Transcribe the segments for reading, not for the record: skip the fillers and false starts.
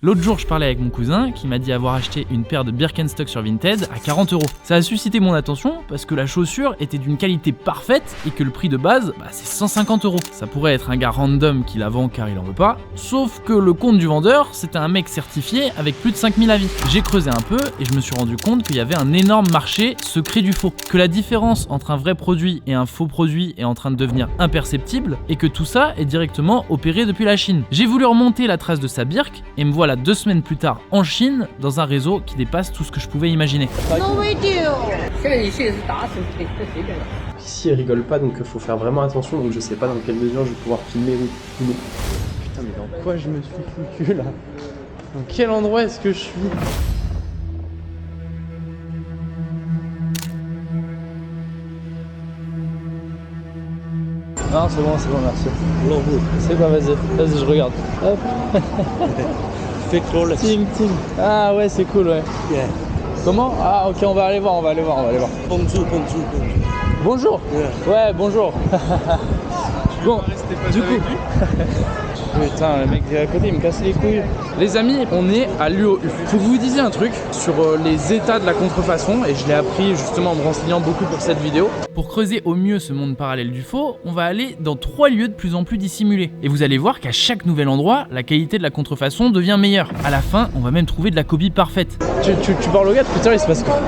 L'autre jour, je parlais avec mon cousin qui m'a dit avoir acheté une paire de Birkenstock sur Vinted à 40 €. Ça a suscité mon attention parce que la chaussure était d'une qualité parfaite et que le prix de base, c'est 150 €. Ça pourrait être un gars random qui la vend car il en veut pas, sauf que le compte du vendeur, c'était un mec certifié avec plus de 5000 avis. J'ai creusé un peu et je me suis rendu compte qu'il y avait un énorme marché secret du faux, que la différence entre un vrai produit et un faux produit est en train de devenir imperceptible et que tout ça est directement opéré depuis la Chine. J'ai voulu remonter la trace de sa birk et me voilà 2 semaines plus tard en Chine dans un réseau qui dépasse tout ce que je pouvais imaginer. Ici elle rigole pas, donc faut faire vraiment attention, donc je sais pas dans quelle mesure je vais pouvoir filmer ou non. Putain, mais dans quoi je me suis foutu là? Dans quel endroit est-ce que je suis? Non, c'est bon, merci. C'est quoi, vas-y, je regarde. Hop. Ting, ting. Ah ouais, c'est cool, ouais. Yeah. Comment? Ah ok, on va aller voir. Bonjour. Bonjour. Yeah. Ouais, bonjour. Bon, du coup... Putain, le mec à côté, il me casse les couilles. Les amis, on est à l'UOU. Faut que vous disiez un truc sur les états de la contrefaçon, et je l'ai appris justement en me renseignant beaucoup pour cette vidéo. Pour creuser au mieux ce monde parallèle du faux, on va aller dans 3 lieux de plus en plus dissimulés. Et vous allez voir qu'à chaque nouvel endroit, la qualité de la contrefaçon devient meilleure. À la fin, on va même trouver de la copie parfaite. Tu parles au gars, putain, il se passe quoi?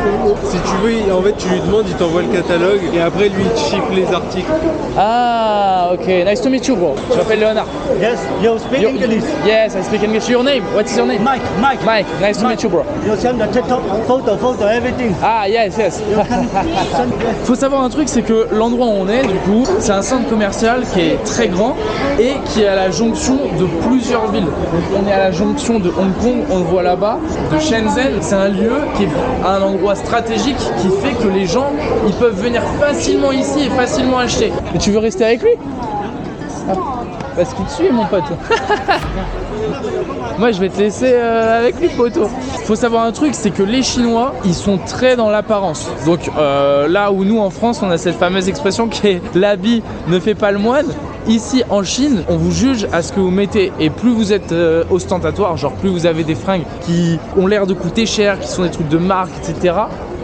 Si tu veux, en fait, tu lui demandes, il t'envoie le catalogue et après, lui, il te chiffre les articles. Ah, ok. Nice to meet you, bro. Je m'appelle Léonard. Yes, you speak English. Yes, I speak English. Your name? What is your name? Mike. Mike. Nice to meet you, bro. You send the TikTok photo, everything. Ah, yes. You can send Faut savoir un truc, c'est que l'endroit où on est, du coup, c'est un centre commercial qui est très grand et qui est à la jonction de plusieurs villes. Donc on est à la jonction de Hong Kong, on le voit là-bas, de Shenzhen. C'est un lieu qui est un endroit stratégique qui fait que les gens, ils peuvent venir facilement ici et facilement acheter. Et tu veux rester avec lui? Ah, parce qu'il te suit, mon pote. Moi, je vais te laisser avec lui, poteau. Faut savoir un truc, c'est que les Chinois, ils sont très dans l'apparence. Donc là où nous, en France, on a cette fameuse expression qui est « l'habit ne fait pas le moine », ici, en Chine, on vous juge à ce que vous mettez. Et plus vous êtes ostentatoire, genre plus vous avez des fringues qui ont l'air de coûter cher, qui sont des trucs de marque, etc.,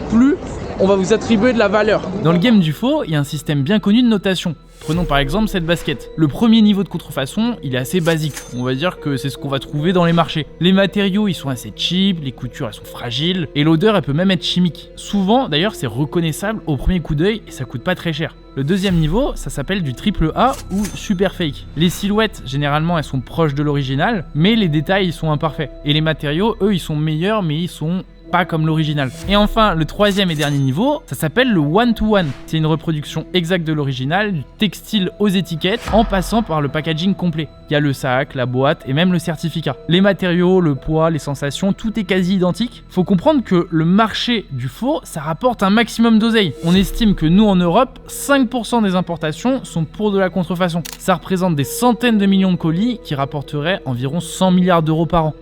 plus on va vous attribuer de la valeur. Dans le game du faux, il y a un système bien connu de notation. Prenons par exemple cette basket. Le premier niveau de contrefaçon, il est assez basique. On va dire que c'est ce qu'on va trouver dans les marchés. Les matériaux, ils sont assez cheap, les coutures, elles sont fragiles, et l'odeur, elle peut même être chimique. Souvent, d'ailleurs, c'est reconnaissable au premier coup d'œil et ça coûte pas très cher. Le deuxième niveau, ça s'appelle du triple A ou super fake. Les silhouettes, généralement, elles sont proches de l'original, mais les détails, ils sont imparfaits. Et les matériaux, eux, ils sont meilleurs, mais ils sont pas comme l'original. Et enfin, le troisième et dernier niveau, ça s'appelle le one-to-one. C'est une reproduction exacte de l'original, du textile aux étiquettes, en passant par le packaging complet. Il y a le sac, la boîte et même le certificat. Les matériaux, le poids, les sensations, tout est quasi identique. Faut comprendre que le marché du faux, ça rapporte un maximum d'oseille. On estime que nous, en Europe, 5% des importations sont pour de la contrefaçon. Ça représente des centaines de millions de colis qui rapporteraient environ 100 milliards d'euros par an.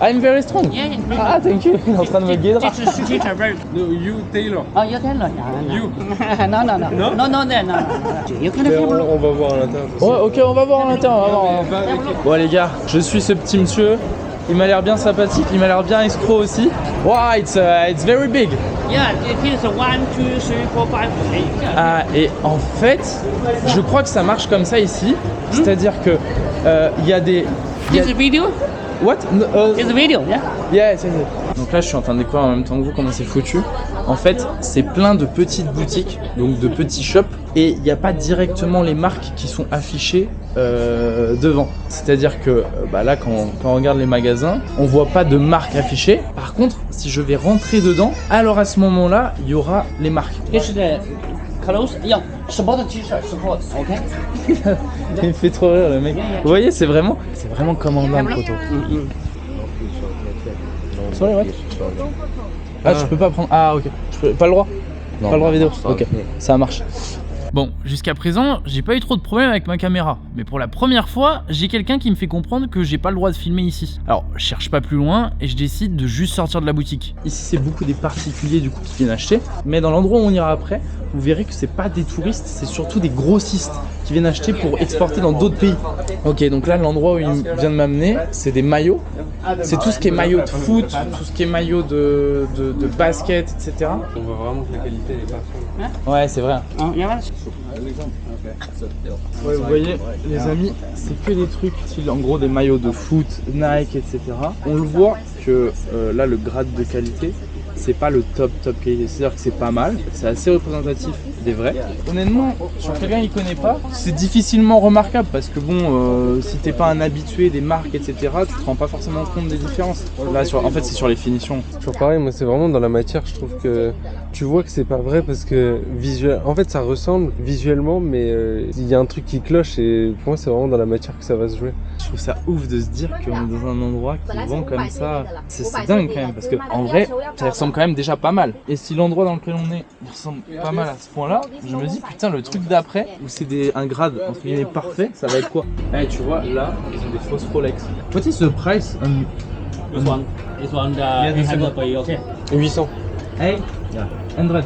I'm very strong. Yeah. Ah, thank you. Il est en train de me guider. No, you Taylor. Oh, you tell her. You. No. You can Mais have a look. on va voir à l'intérieur. Ouais, ok, on va voir à l'intérieur. Bon, les gars, je suis ce petit monsieur. Il m'a l'air bien sympathique, il m'a l'air bien escroc aussi. Wow, it's very big. Yeah, it is 1, 2, 3, 4, 5, 6. Ah, et en fait, je crois que ça marche comme ça ici. C'est-à-dire que il y a des... This is video? What? It's a video, yeah? Yes. Donc là, je suis en train de découvrir en même temps que vous comment c'est foutu. En fait, c'est plein de petites boutiques, donc de petits shops, et il n'y a pas directement les marques qui sont affichées devant. C'est-à-dire que là, quand on regarde les magasins, on voit pas de marque affichée. Par contre, si je vais rentrer dedans, alors à ce moment-là, il y aura les marques. It's the clothes. Yeah, support the t-shirt, support, okay? Il me fait trop rire le mec. Vous voyez, c'est vraiment commandant le poteau. Sorry, what? Ah, je peux pas prendre. Ah, ok. Je peux... Pas le droit? Non, pas le droit vidéo. Ok, ça marche. Bon, jusqu'à présent, j'ai pas eu trop de problèmes avec ma caméra, mais pour la première fois, j'ai quelqu'un qui me fait comprendre que j'ai pas le droit de filmer ici. Alors, je cherche pas plus loin et je décide de juste sortir de la boutique. Ici, c'est beaucoup des particuliers du coup qui viennent acheter, mais dans l'endroit où on ira après, vous verrez que c'est pas des touristes, c'est surtout des grossistes qui viennent acheter pour exporter dans d'autres pays. Ok, donc là, l'endroit où il vient de m'amener, c'est des maillots. C'est tout ce qui est maillot de foot, tout ce qui est maillot de basket, etc. On voit vraiment que la qualité elle est pas folle. Ouais, c'est vrai. Ouais, vous voyez, les amis, c'est que des trucs style en gros des maillots de foot, Nike, etc. On le voit que là, le grade de qualité, c'est pas le top qualité, c'est-à-dire que c'est pas mal, c'est assez représentatif des vrais. Honnêtement, sur quelqu'un qui connaît pas, c'est difficilement remarquable parce que bon, si t'es pas un habitué des marques, etc., tu te rends pas forcément compte des différences. Là, en fait, c'est sur les finitions. Toujours pareil, moi c'est vraiment dans la matière, je trouve que tu vois que c'est pas vrai parce que en fait ça ressemble visuellement, mais il y a un truc qui cloche et pour moi c'est vraiment dans la matière que ça va se jouer. Je trouve ça ouf de se dire qu'on est dans un endroit qui vend comme ça. C'est dingue quand même parce que en vrai, ça ressemble quand même déjà pas mal. Et si l'endroit dans lequel on est, il ressemble pas mal à ce point-là, je me dis putain le truc d'après où c'est un grade entre guillemets parfait, ça va être quoi? Eh tu vois là, ils ont des fausses Rolex. What is the price on This one, 800 per year, okay? 800. Hey, 100. Ça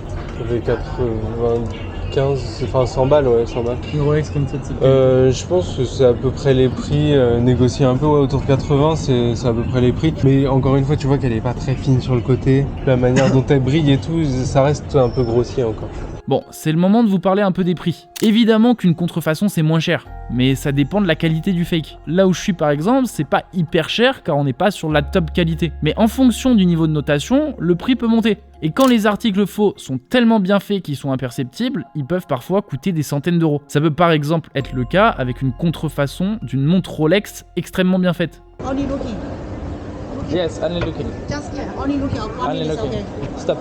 fait 95, enfin 100 balles, ouais, 100 balles. Une Rolex comme ça, c'est Je pense que c'est à peu près les prix, négocier un peu ouais, autour de 80, c'est à peu près les prix. Mais encore une fois, tu vois qu'elle est pas très fine sur le côté. La manière dont elle brille et tout, ça reste un peu grossier encore. Bon, c'est le moment de vous parler un peu des prix. Évidemment qu'une contrefaçon c'est moins cher, mais ça dépend de la qualité du fake. Là où je suis par exemple, c'est pas hyper cher car on n'est pas sur la top qualité. Mais en fonction du niveau de notation, le prix peut monter. Et quand les articles faux sont tellement bien faits qu'ils sont imperceptibles, ils peuvent parfois coûter des centaines d'euros. Ça peut par exemple être le cas avec une contrefaçon d'une montre Rolex extrêmement bien faite. Only looking. Yes, only looking. Just yeah, only looking. Only Only looking. okay. Stop.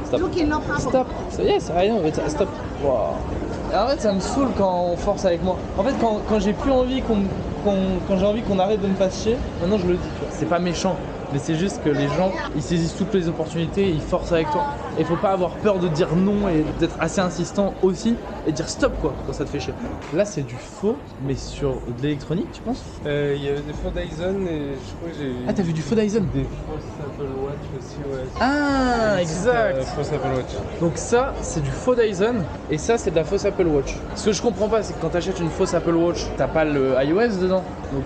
Stop. Looking, no problem. Stop. So yes, I know, but stop. Wow. Et en fait, ça me saoule quand on force avec moi. En fait, quand j'ai plus envie quand j'ai envie qu'on arrête de me faire chier, maintenant je le dis, tu vois. C'est pas méchant, mais c'est juste que les gens, ils saisissent toutes les opportunités et ils forcent avec toi. Et faut pas avoir peur de dire non et d'être assez insistant aussi et dire stop quoi quand ça te fait chier. Là, c'est du faux, mais sur de l'électronique, tu penses? Il y avait des faux Dyson et je crois que j'ai... Ah, t'as vu du faux Dyson? Des fausses Apple Watch aussi, ouais. Ah, exact. Fausse Apple Watch. Donc ça, c'est du faux Dyson et ça, c'est de la fausse Apple Watch. Ce que je comprends pas, c'est que quand t'achètes une fausse Apple Watch, t'as pas le iOS dedans. Donc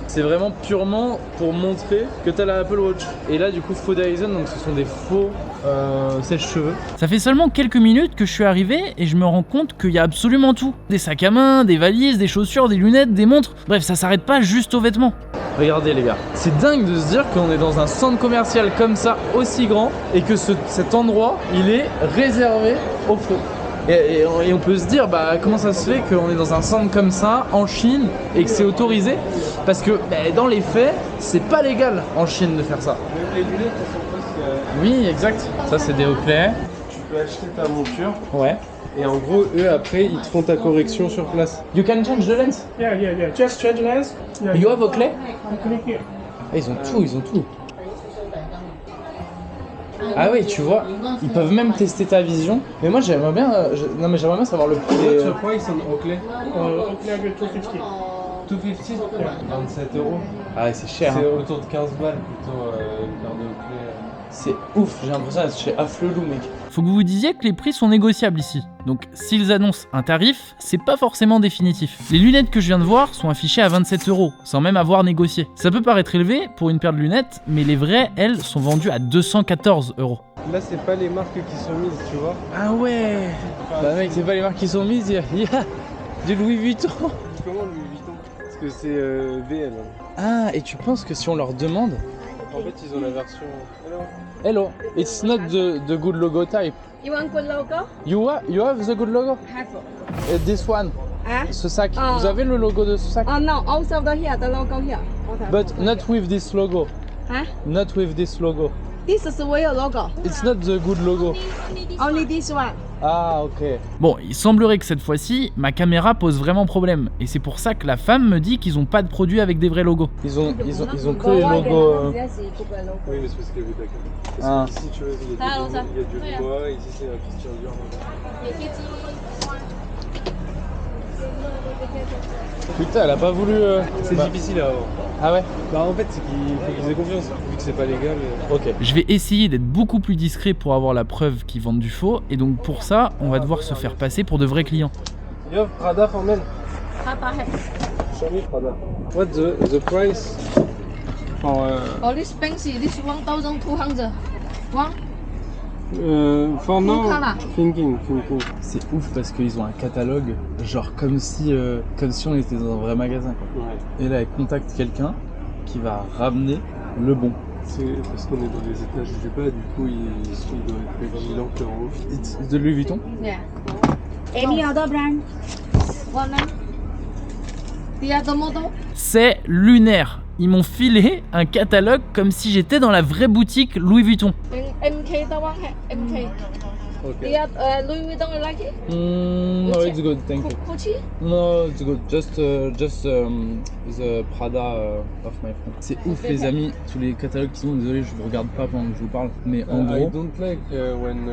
c'est vraiment purement pour montrer que t'as la Apple Watch. Et là, du coup, faux Dyson, donc ce sont des faux sèche-cheveux. Ça fait seulement quelques minutes que je suis arrivé et je me rends compte qu'il y a absolument tout. Des sacs à main, des valises, des chaussures, des lunettes, des montres. Bref, ça s'arrête pas juste aux vêtements. Regardez les gars, c'est dingue de se dire qu'on est dans un centre commercial comme ça, aussi grand, et que cet endroit, il est réservé aux faux. Et on peut se dire, bah comment ça se fait qu'on est dans un centre comme ça, en Chine, et que c'est autorisé? Parce que dans les faits, c'est pas légal en Chine de faire ça. Même les lunettes, elles sont fausses. Oui, exact. Ça, c'est des Oakley. Tu peux acheter ta monture Ouais. et en gros, eux après, ils te font ta correction sur place. You can change the lens? Yeah. Just change lens. Yeah. You have Oakley? Click here. Ah, ils ont tout. Ah oui, tu vois, ils peuvent même tester ta vision. Mais moi, j'aimerais bien, j'aimerais bien savoir le prix des... What's the price on Oakley? Oakley 250. 250 27 euros. Ah ouais, c'est cher. C'est Hein. autour de 15 balles plutôt une paire de Oakley. C'est ouf, j'ai l'impression d'être chez Afflelou, mec. Faut que vous vous disiez que les prix sont négociables ici. Donc s'ils annoncent un tarif, c'est pas forcément définitif. Les lunettes que je viens de voir sont affichées à 27 euros, sans même avoir négocié. Ça peut paraître élevé pour une paire de lunettes, mais les vraies, elles, sont vendues à 214 euros. Là, c'est pas les marques qui sont mises, tu vois. Ah ouais. Bah mec, c'est pas les marques qui sont mises, il y a du Louis Vuitton. Comment Louis Vuitton? Parce que c'est VL. Ah, et tu penses que si on leur demande... En fait, ils ont la version... Hello, it's not the good logo type. You want good logo? You have the good logo? Have. This one, Ah? ce sac. Ah. Vous avez le logo de ce sac? Oh no, also here, the logo here. Okay. But not with this logo. Huh? Not with this logo. This is real logo. It's not the good logo. Only this one. Ah, ok. Bon, il semblerait que cette fois-ci, ma caméra pose vraiment problème. Et c'est pour ça que la femme me dit qu'ils ont pas de produits avec des vrais logos. Ils ont que les logos. Oui, mais c'est parce qu'il y avait d'accord. Ah. Parce que ici, tu vois, il y a du bois, ici, c'est un Christian Dior. Putain, elle a pas voulu. C'est difficile à avoir. Ah ouais. Bah en fait c'est qu'il faut qu'ils aient confiance, vu que c'est pas légal. Ok. Je vais essayer d'être beaucoup plus discret pour avoir la preuve qu'ils vendent du faux, et donc pour ça, on va devoir se faire passer pour de vrais clients. Yo, Prada for men. Show me Prada. What the price for Oh, this fancy, this 1,200. One. For now, Color. thinking. C'est ouf parce qu'ils ont un catalogue, genre comme si on était dans un vrai magasin, quoi. Ouais. Et là, elle contacte quelqu'un qui va ramener le bon. C'est parce qu'on est dans les étages du bas, du coup ils doivent être vigilants que en haut. C'est de Louis Vuitton. Yeah. Any other brand? One name? The other model? C'est lunaire. Ils m'ont filé un catalogue comme si j'étais dans la vraie boutique Louis Vuitton. MK, the one MK. Ok. The other, Louis Vuitton, you like it? No, it's good, thank you. Gucci? No, it's good. Just the Prada of my friend. C'est ouf les amis, tous les catalogues qu'ils ont. Désolé, je vous regarde pas pendant que je vous parle, mais en I gros, don't like when.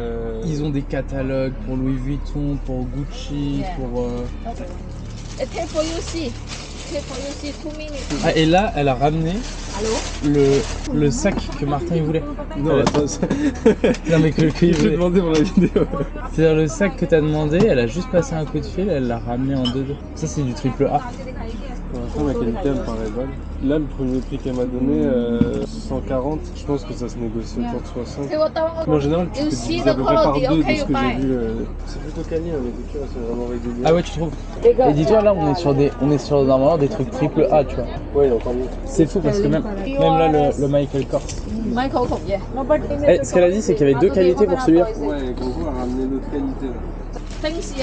ils ont des catalogues pour Louis Vuitton, pour Gucci, Yeah. pour. Okay. Take for you, see. Take for you, see, 2 minutes. Ah, et là, elle a ramené Allô? le sac que Martin il voulait. Non, attends, Non mais que il je voulait. vais demander pour la vidéo. C'est-à-dire le sac que t'as demandé, elle a juste passé un coup de fil, elle l'a ramené en 2-2. Ça c'est du triple A. Pour l'instant, la qualité elle me paraît bonne. Là, le premier prix qu'elle m'a donné, 140, je pense que ça se négocie autour de 60. Mais en général, tu peux diviser à peu près par 2 de ce que j'ai vu. C'est plutôt quali, hein, les coutures, c'est vraiment régulier. Ah ouais, tu trouves? Et dis-toi là, on est sur normalement des trucs triple A, tu vois. Ouais, il est encore mieux. C'est fou parce que même là le Michael Kors. Michael Kors, yeah. Ce qu'elle a dit, c'est qu'il y avait 2 qualités pour celui-là. Ouais, Gongo a ramené notre qualité là. Fancy,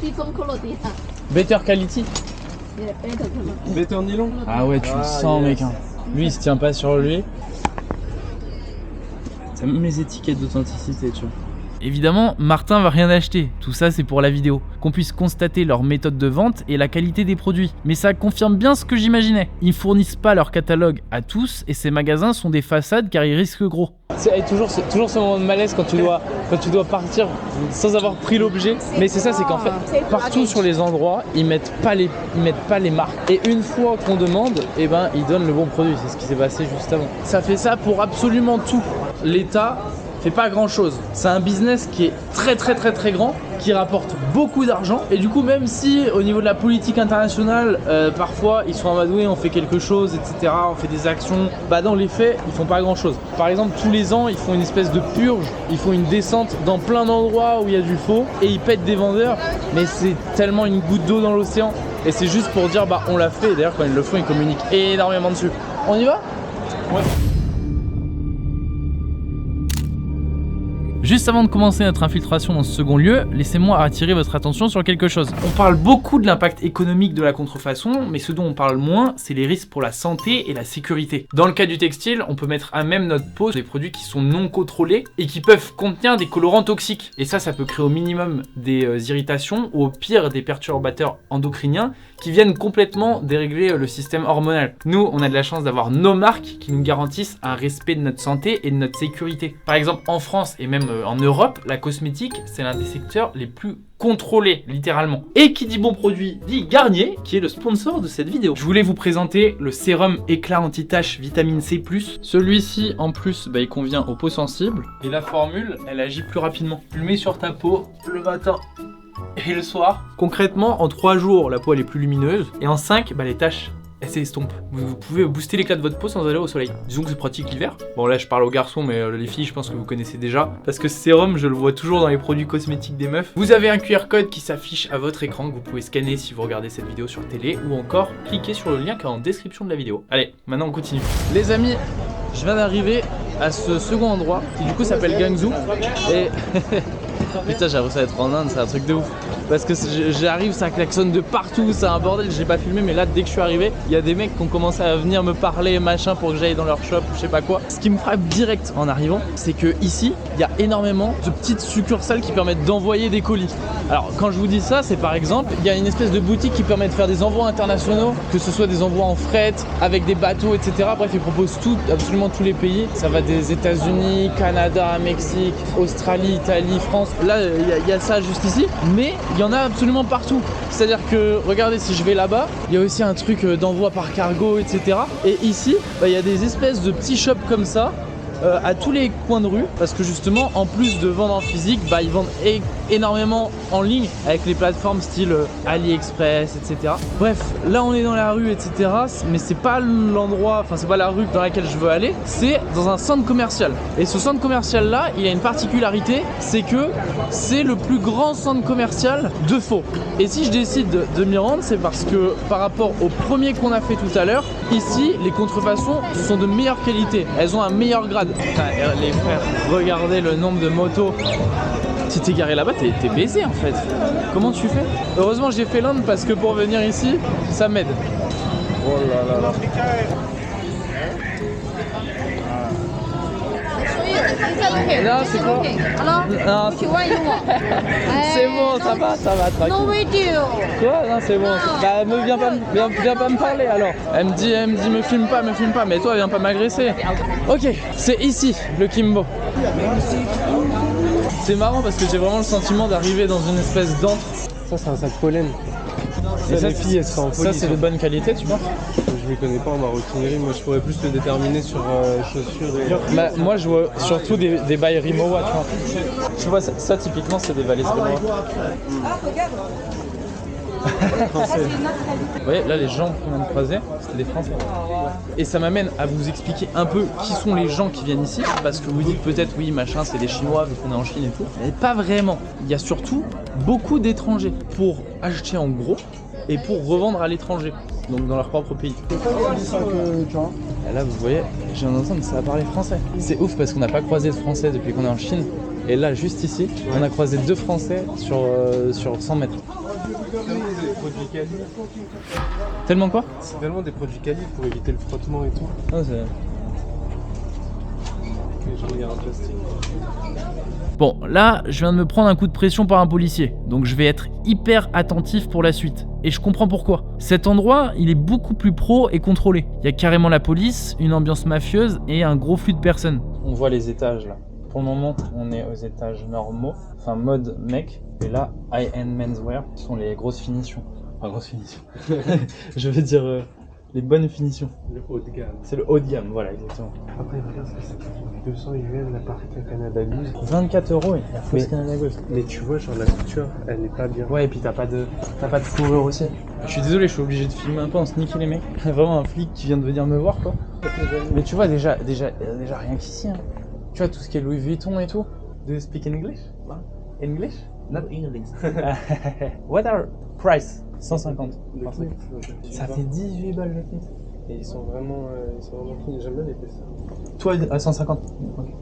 different quality. Better quality. Yeah, better quality. Better nylon. Ah ouais, tu le sens, mec. Hein. Lui, il se tient pas sur lui. C'est même les étiquettes d'authenticité, tu vois. Évidemment, Martin va rien acheter, tout ça c'est pour la vidéo, qu'on puisse constater leur méthode de vente et la qualité des produits. Mais ça confirme bien ce que j'imaginais. Ils fournissent pas leur catalogue à tous et ces magasins sont des façades car ils risquent gros. C'est toujours ce moment de malaise quand tu dois partir sans avoir pris l'objet. Mais c'est ça, c'est qu'en fait, partout sur les endroits, ils mettent pas les marques. Et une fois qu'on demande, eh ben, ils donnent le bon produit. C'est ce qui s'est passé juste avant. Ça fait ça pour absolument tout. L'État fait pas grand chose. C'est un business qui est très grand, qui rapporte beaucoup d'argent. Et du coup, même si au niveau de la politique internationale, parfois ils sont en mode oui, on fait quelque chose, etc., on fait des actions, bah dans les faits, ils font pas grand chose. Par exemple, tous les ans, ils font une espèce de purge, ils font une descente dans plein d'endroits où il y a du faux et ils pètent des vendeurs, mais c'est tellement une goutte d'eau dans l'océan. Et c'est juste pour dire, bah on l'a fait. Et d'ailleurs, quand ils le font, ils communiquent énormément dessus. On y va? Ouais. Juste avant de commencer notre infiltration dans ce second lieu, laissez-moi attirer votre attention sur quelque chose. On parle beaucoup de l'impact économique de la contrefaçon, mais ce dont on parle moins, c'est les risques pour la santé et la sécurité. Dans le cas du textile, on peut mettre à même notre peau des produits qui sont non contrôlés et qui peuvent contenir des colorants toxiques. Et ça peut créer au minimum des irritations ou au pire des perturbateurs endocriniens qui viennent complètement dérégler le système hormonal. Nous, on a de la chance d'avoir nos marques qui nous garantissent un respect de notre santé et de notre sécurité. Par exemple, en France et même en Europe, la cosmétique, c'est l'un des secteurs les plus contrôlés, littéralement. Et qui dit bon produit, dit Garnier, qui est le sponsor de cette vidéo. Je voulais vous présenter le sérum éclat anti-tache vitamine C+. Celui-ci, en plus, il convient aux peaux sensibles. Et la formule, elle agit plus rapidement. Tu le mets sur ta peau le matin et le soir. Concrètement, en 3 jours, la peau elle est plus lumineuse. Et en 5, les taches, elles s'estompent. Vous pouvez booster l'éclat de votre peau sans aller au soleil. Disons que c'est pratique l'hiver. Bon là je parle aux garçons, mais les filles je pense que vous connaissez déjà. Parce que ce sérum je le vois toujours dans les produits cosmétiques des meufs. Vous avez un QR code qui s'affiche à votre écran que vous pouvez scanner si vous regardez cette vidéo sur télé. Ou encore cliquer sur le lien qui est en description de la vidéo. Allez, maintenant on continue. Les amis, je viens d'arriver à ce second endroit qui du coup s'appelle Guangzhou. Et putain, j'ai l'impression d'être en Inde, c'est un truc de ouf. Parce que j'arrive, ça klaxonne de partout, c'est un bordel, j'ai pas filmé, mais là dès que je suis arrivé, il y a des mecs qui ont commencé à venir me parler, machin, pour que j'aille dans leur shop ou je sais pas quoi. Ce qui me frappe direct en arrivant, c'est que ici, il y a énormément de petites succursales qui permettent d'envoyer des colis. Alors quand je vous dis ça, c'est par exemple, il y a une espèce de boutique qui permet de faire des envois internationaux, que ce soit des envois en fret, avec des bateaux, etc. Bref, ils proposent tout, absolument tous les pays. Ça va des États-Unis, Canada, Mexique, Australie, Italie, France. Là, il y a ça juste ici, mais il y en a absolument partout. C'est-à-dire que, regardez, si je vais là-bas, il y a aussi un truc d'envoi par cargo, etc. Et ici, il y a des espèces de petits shops comme ça, à tous les coins de rue, parce que justement, en plus de vendre en physique, ils vendent énormément en ligne avec les plateformes style AliExpress, etc. Bref, là on est dans la rue, etc. Mais c'est pas l'endroit, enfin c'est pas la rue dans laquelle je veux aller, c'est dans un centre commercial. Et ce centre commercial là, il a une particularité, c'est que c'est le plus grand centre commercial de Faux. Et si je décide de m'y rendre, c'est parce que par rapport au premier qu'on a fait tout à l'heure, ici les contrefaçons sont de meilleure qualité, elles ont un meilleur grade. Putain, les frères, regardez le nombre de motos. Si t'es garé là-bas, t'es baisé en fait. Comment tu fais? Heureusement j'ai fait l'Inde parce que pour venir ici, ça m'aide. Oh là là là. Là, c'est quoi? Non, c'est bon, ça va, tranquille. No video. Quoi? Non, c'est bon. Bah, viens pas me parler alors. Elle me dit, me filme pas, mais toi, viens pas m'agresser. Ok, c'est ici, le Kimbo. C'est marrant parce que j'ai vraiment le sentiment d'arriver dans une espèce d'antre. Ça, c'est un sac pollen. Et ça, les filles, elles sont en folie. Ça, c'est de bonne qualité, tu penses? Je ne connais pas en maroquinerie, moi je pourrais plus le déterminer sur chaussures et... Bah, moi je vois surtout des bails Rimowa, tu vois. Tu vois, ça typiquement c'est des valises Rimowa. Vous voyez, là les gens qu'on vient de croiser, c'était des Français. Et ça m'amène à vous expliquer un peu qui sont les gens qui viennent ici, parce que vous dites peut-être oui machin c'est des Chinois vu qu'on est en Chine et tout. Mais pas vraiment. Il y a surtout beaucoup d'étrangers pour acheter en gros et pour revendre à l'étranger, donc dans leur propre pays. Et là vous voyez, j'ai l'impression que ça va parler français. C'est ouf parce qu'on n'a pas croisé de français depuis qu'on est en Chine. Et là juste ici, on a croisé 2 français sur 100 mètres. Tellement quoi? C'est tellement des produits quali pour éviter le frottement et tout. Ah, c'est... Je regarde un plastique. Bon, là, je viens de me prendre un coup de pression par un policier, donc je vais être hyper attentif pour la suite. Et je comprends pourquoi. Cet endroit, il est beaucoup plus pro et contrôlé. Il y a carrément la police, une ambiance mafieuse et un gros flux de personnes. On voit les étages là. Pour le moment, on est aux étages normaux, enfin mode mec. Et là, high-end menswear sont les grosses finitions. Enfin, grosses finitions. Je veux dire les bonnes finitions. Le haut de gamme. C'est le haut de gamme, voilà, exactement. Après, regarde ce que ça coûte. 200 yuan la partie à Canada Goose. 24 €, il y a fausse Canada Goose. Mais tu vois, genre la couture, elle n'est pas bien. Ouais, et puis t'as pas de fourrure aussi. Je suis désolé, je suis obligé de filmer un peu en sneaky les mecs. Vraiment un flic qui vient de venir me voir quoi. Mais tu vois déjà rien qu'ici. Hein. Tu vois tout ce qui est Louis Vuitton et tout. Do you speak English? English? Not English. What are price? 150. Ça fait 18 balles le kit. Et ils sont vraiment clean. J'aime bien les pièces. Toi à 150. Okay.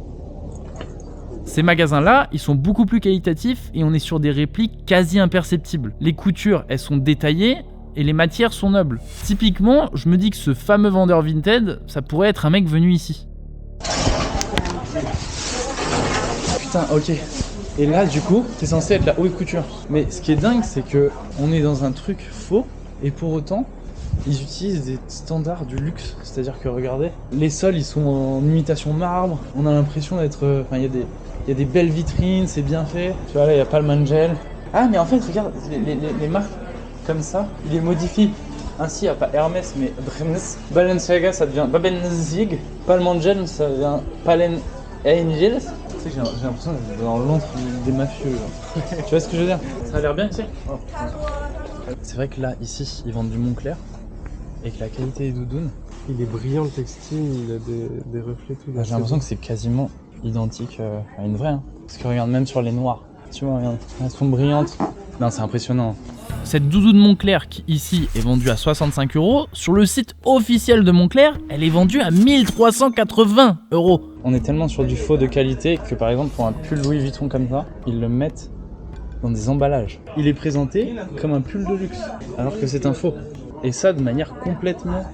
Ces magasins-là, ils sont beaucoup plus qualitatifs et on est sur des répliques quasi imperceptibles. Les coutures, elles sont détaillées et les matières sont nobles. Typiquement, je me dis que ce fameux vendeur Vinted, ça pourrait être un mec venu ici. Putain, ok. Et là, du coup, c'est censé être la haute couture. Mais ce qui est dingue, c'est que on est dans un truc faux et pour autant, ils utilisent des standards du luxe. C'est-à-dire que regardez, les sols, ils sont en imitation marbre. On a l'impression d'être... Enfin, il y a des belles vitrines, c'est bien fait. Tu vois, là, il y a Palm Angel. Ah, mais en fait, regarde, les marques comme ça, ils les modifient. Ainsi, il n'y a pas Hermès, mais Brems. Balenciaga, ça devient Babenzig. Palm Angel, ça devient Palen Angels. Tu sais, j'ai l'impression d'être dans l'antre des mafieux. Tu vois ce que je veux dire? Ça a l'air bien ici. Oh. C'est vrai que là, ici, ils vendent du Moncler. Et que la qualité des doudounes... Il est brillant le textile, il a des reflets tout. J'ai l'impression que c'est quasiment identique à une vraie. Hein. Parce que regarde, même sur les noirs. Tu vois, regarde, elles sont brillantes. Non, c'est impressionnant. Cette doudoune Moncler qui ici est vendue à 65 €, sur le site officiel de Moncler, elle est vendue à 1380 €. On est tellement sur du faux de qualité que par exemple pour un pull Louis Vuitton comme ça, ils le mettent dans des emballages. Il est présenté comme un pull de luxe, alors que c'est un faux. Et ça de manière complètement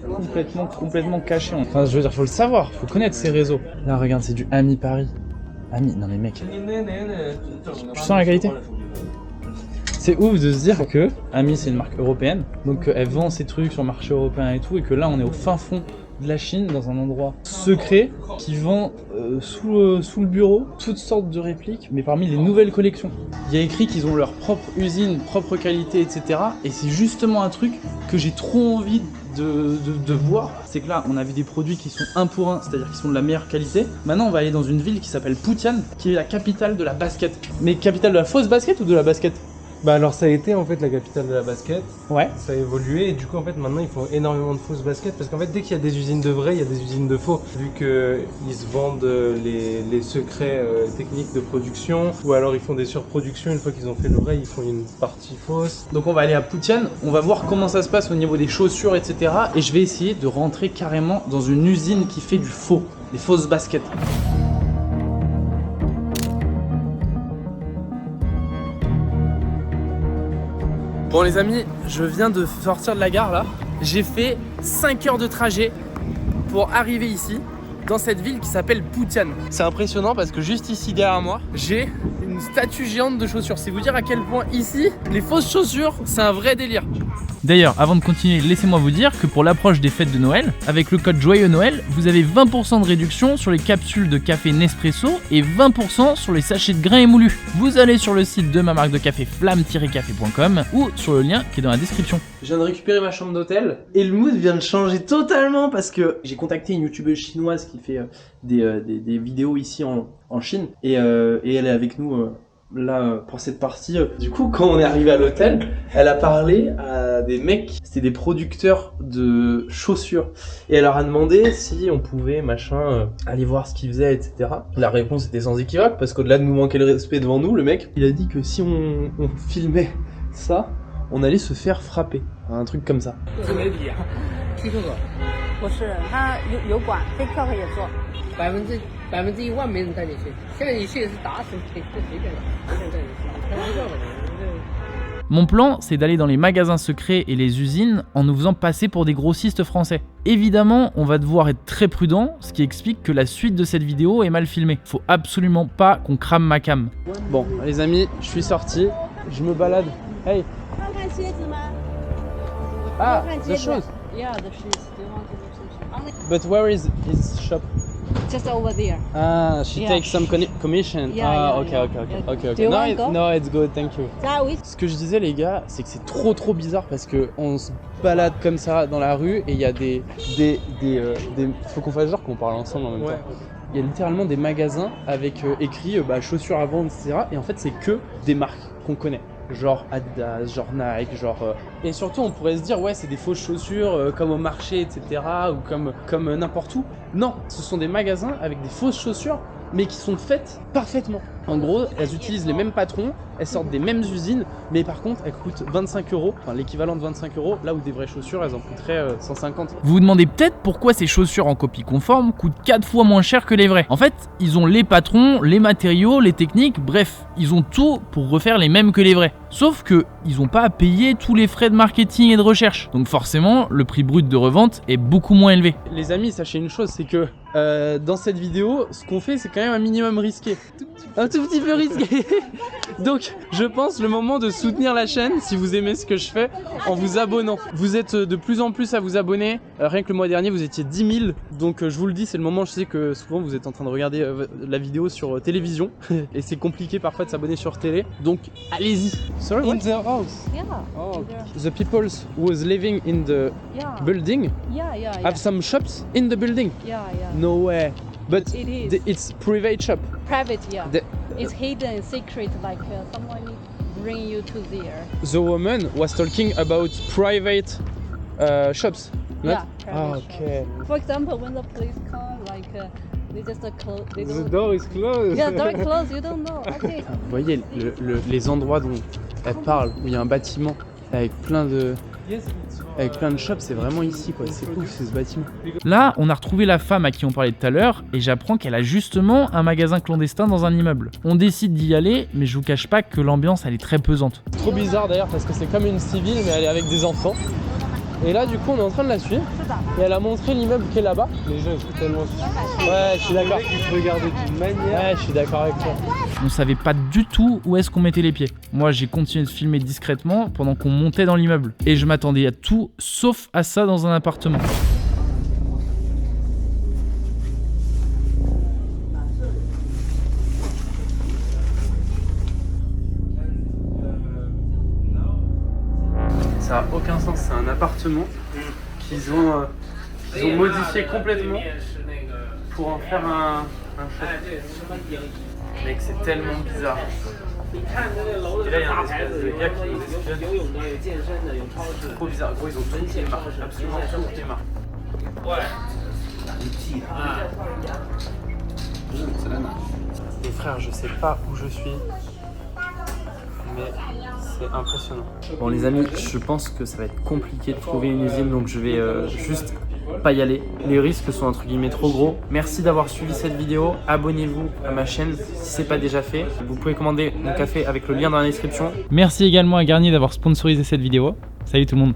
cachée. Enfin je veux dire, faut le savoir, faut connaître ces réseaux. Là regarde, c'est du Ami Paris. Ami, non mais mec, tu sens la qualité? C'est ouf de se dire que Ami c'est une marque européenne, donc elle vend ses trucs sur le marché européen et tout, et que là on est au fin fond de la Chine dans un endroit secret qui vend sous le bureau toutes sortes de répliques, mais parmi les nouvelles collections. Il y a écrit qu'ils ont leur propre usine, propre qualité, etc. Et c'est justement un truc que j'ai trop envie de voir. C'est que là, on a vu des produits qui sont 1 pour 1, c'est-à-dire qui sont de la meilleure qualité. Maintenant, on va aller dans une ville qui s'appelle Putian, qui est la capitale de la basket. Mais capitale de la fausse basket ou de la basket? Bah alors ça a été en fait la capitale de la basket, Ouais. ça a évolué et du coup en fait maintenant ils font énormément de fausses baskets parce qu'en fait dès qu'il y a des usines de vrais, il y a des usines de faux. Vu qu'ils se vendent les secrets techniques de production ou alors ils font des surproductions, une fois qu'ils ont fait le vrai, ils font une partie fausse. Donc on va aller à Putian, on va voir comment ça se passe au niveau des chaussures, etc. Et je vais essayer de rentrer carrément dans une usine qui fait du faux, des fausses baskets. Bon les amis, je viens de sortir de la gare là. J'ai fait 5 heures de trajet pour arriver ici, dans cette ville qui s'appelle Putian. C'est impressionnant parce que juste ici derrière moi, j'ai une statue géante de chaussures. C'est vous dire à quel point ici, les fausses chaussures, c'est un vrai délire. D'ailleurs, avant de continuer, laissez-moi vous dire que pour l'approche des fêtes de Noël, avec le code Joyeux Noël, vous avez 20% de réduction sur les capsules de café Nespresso et 20% sur les sachets de grains émoulus. Vous allez sur le site de ma marque de café flamme-café.com ou sur le lien qui est dans la description. Je viens de récupérer ma chambre d'hôtel et le mood vient de changer totalement parce que j'ai contacté une youtubeuse chinoise qui fait des vidéos ici en Chine et elle est avec nous là pour cette partie. Du coup, quand on est arrivé à l'hôtel, elle a parlé à des mecs, c'était des producteurs de chaussures et elle leur a demandé si on pouvait aller voir ce qu'ils faisaient, etc. La réponse était sans équivoque parce qu'au-delà de nous manquer le respect devant nous, le mec il a dit que si on filmait ça, on allait se faire frapper, un truc comme ça. 不是，他有管，这课也做，100%没人带你去。现在你去是打死随便的，随便带你去。开玩笑的，Mon plan, c'est d'aller dans les magasins secrets et les usines en nous faisant passer pour des grossistes français. Évidemment, on va devoir être très prudent, ce qui explique que la suite de cette vidéo est mal filmée. Faut absolument pas qu'on crame ma cam. Bon, les amis, je suis sorti, je me balade. Hey. Ah, the shoes. Yeah, the shoes. Do you want to do some shoes? But where is his shop? Just over there. Ah, she Yeah. takes some commission. Yeah, Ah, yeah, ok, yeah. ok, ok, Yeah. ok, ok. Do you No, want to go? no, it's good, thank you. Ah oui. Ce que je disais les gars, c'est que c'est trop bizarre parce que on se balade comme ça dans la rue et il y a des faut qu'on fasse genre qu'on parle ensemble en même temps. Il y a littéralement des magasins avec écrit chaussures à vendre, etc. Et en fait c'est que des marques qu'on connaît. Genre Adidas, genre Nike, Et surtout on pourrait se dire ouais c'est des fausses chaussures comme au marché, etc. ou comme n'importe où. Non, ce sont des magasins avec des fausses chaussures mais qui sont faites parfaitement. En gros, elles utilisent les mêmes patrons, elles sortent des mêmes usines, mais par contre, elles coûtent 25 €, enfin l'équivalent de 25 €, là où des vraies chaussures, elles en coûteraient 150. Vous vous demandez peut-être pourquoi ces chaussures en copie conforme coûtent 4 fois moins cher que les vraies. En fait, ils ont les patrons, les matériaux, les techniques, bref, ils ont tout pour refaire les mêmes que les vrais. Sauf que ils ont pas à payer tous les frais de marketing et de recherche. Donc forcément, le prix brut de revente est beaucoup moins élevé. Les amis, sachez une chose, c'est que dans cette vidéo, ce qu'on fait, c'est quand même un minimum risqué. Un tout petit peu risqué. Donc, je pense le moment de soutenir la chaîne, si vous aimez ce que je fais, en vous abonnant. Vous êtes de plus en plus à vous abonner. Rien que le mois dernier, vous étiez 10 000. Donc, je vous le dis, c'est le moment. Je sais que souvent, vous êtes en train de regarder la vidéo sur télévision. Et c'est compliqué parfois de s'abonner sur télé. Donc, allez-y. Sorry, in their house. Yeah. Oh, the people who was living in the Yeah. building Yeah. have some shops in the building. Yeah. No way. But It is. it's private shop. Private. Yeah. The, It's hidden, secret. Like someone bring you to there. the woman was talking about private shops. Not? Yeah. Private Ah, shops. okay. For example, when the police come, like they just close. They The don't. door is closed. Yeah, door closed. You don't know. Okay. Vous voyez les endroits dont elle parle, où il y a un bâtiment avec plein de shops, c'est vraiment ici quoi, c'est ouf c'est ce bâtiment. Là, on a retrouvé la femme à qui on parlait tout à l'heure et j'apprends qu'elle a justement un magasin clandestin dans un immeuble. On décide d'y aller, mais je vous cache pas que l'ambiance elle est très pesante. Trop bizarre d'ailleurs parce que c'est comme une civile mais elle est avec des enfants. Et là du coup on est en train de la suivre et elle a montré l'immeuble qui est là-bas. Les gens ils sont tellement Ouais je suis d'accord. Ils te regardent d'une manière. Ouais je suis d'accord avec toi. On savait pas du tout où est-ce qu'on mettait les pieds. Moi j'ai continué de filmer discrètement pendant qu'on montait dans l'immeuble. Et je m'attendais à tout sauf à ça dans un appartement. Ça a aucun sens, c'est un appartement qu'ils ont modifié complètement pour en faire un château. Mec, c'est tellement bizarre. Et là, il y a un espèce de gars qui nous espionne. C'est trop bizarre. Gros, ils ont toutes les marques, absolument toutes les marques. Et frère, je sais pas où je suis, mais c'est impressionnant. Bon les amis, je pense que ça va être compliqué de trouver une usine, donc je vais juste pas y aller. Les risques sont entre guillemets trop gros. Merci d'avoir suivi cette vidéo. Abonnez-vous à ma chaîne si c'est pas déjà fait. Vous pouvez commander mon café avec le lien dans la description. Merci également à Garnier d'avoir sponsorisé cette vidéo. Salut tout le monde.